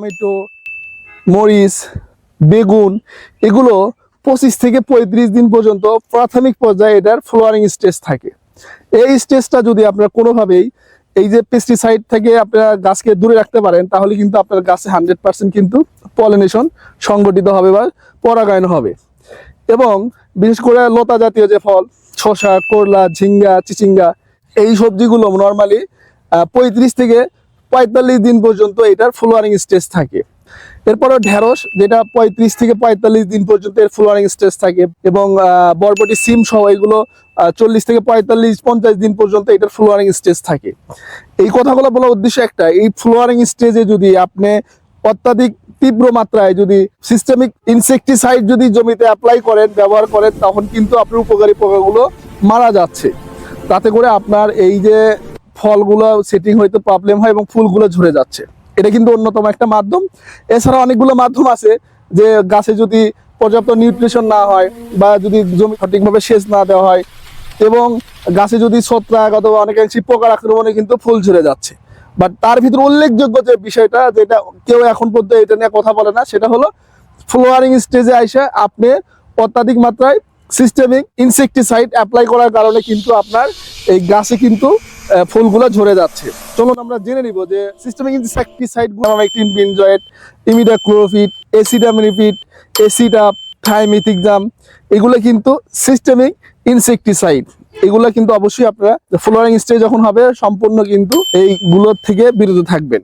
Tomato, মরিচ, বেগুন এগুলো 25 থেকে 35 দিন পর্যন্ত প্রাথমিক পর্যায়ে এটার ফ্লাওয়ারিং স্টেজ থাকে। এই স্টেজটা যদি আপনারা কোনোভাবেই এই যে পেস্টিসাইড থেকে আপনারা গাছকে দূরে রাখতে পারেন, তাহলে কিন্তু আপনার গাছে 100% কিন্তু পলিনেশন সংগঠিত হবে বা পরাগায়ন হবে। এবং বিশেষ করে লতা জাতীয় যে ফল, শসা, করলা, ঝিঙ্গা, চিচিঙ্গা, এই সবজিগুলো নর্মালি 35 থেকে 45 দিন পর্যন্ত এটার ফ্লাওয়ারিং স্টেজ থাকে। এরপরে ঢেঁড়স, যেটা 35 থেকে 45 দিন পর্যন্ত এর ফ্লাওয়ারিং স্টেজ থাকে। এবং বরবটি, সিম সহ এগুলো 40 থেকে 45-50 দিন পর্যন্ত এটার ফ্লাওয়ারিং স্টেজ থাকে। এই কথাগুলো বলার উদ্দেশ্য একটা, এই ফ্লাওয়ারিং স্টেজে যদি আপনি অত্যাধিক তীব্র মাত্রায় যদি সিস্টেমিক ইনসেকটিসাইড যদি জমিতে অ্যাপ্লাই করেন, ব্যবহার করেন, তখন কিন্তু আপনার উপকারী পোকাগুলো মারা যাচ্ছে। তাতে করে আপনার এই যে ফলগুলো সেটিং হইতে প্রবলেম হয় এবং ফুলগুলো ঝরে যাচ্ছে। এটা কিন্তু অন্যতম একটা মাধ্যম। এছাড়া অনেকগুলো মাধ্যম আছে, যে গাছে যদি পর্যাপ্ত নিউট্রিশন না হয় বা যদি জমি সঠিকভাবে সেচ না দেওয়া হয় এবং গাছে যদি ছত্রাক অথবা অনেকাংশে পোকার আক্রমণে কিন্তু ফুল ঝরে যাচ্ছে। বাট তার ভিতরে উল্লেখযোগ্য যে বিষয়টা, যেটা কেউ এখন পর্যন্ত এটা নিয়ে কথা বলে না, সেটা হলো ফ্লাওয়ারিং স্টেজে আইসা আপনি অত্যাধিক মাত্রায় সিস্টেমিক ইনসেকটিসাইড অ্যাপ্লাই করার কারণে কিন্তু আপনার এই গাছে কিন্তু ফুলগুলো ঝরে যাচ্ছে। চলুন আমরা জেনে নিব যে সিস্টেমিক ইনসেকটিসাইড গুলোমাইক্টিন, বেনজয়েড, ইমিডাক্লোরোপিড, এসিডামিনিপিড, এসিডাপ, থাইমিথিকজাম, এগুলো কিন্তু সিস্টেমিক ইনসেকটিসাইড। এগুলো কিন্তু অবশ্যই আপনারা ফ্লাওয়ারিং স্টেজ যখন হবে সম্পূর্ণ কিন্তু এইগুলোর থেকে বিরত থাকবেন।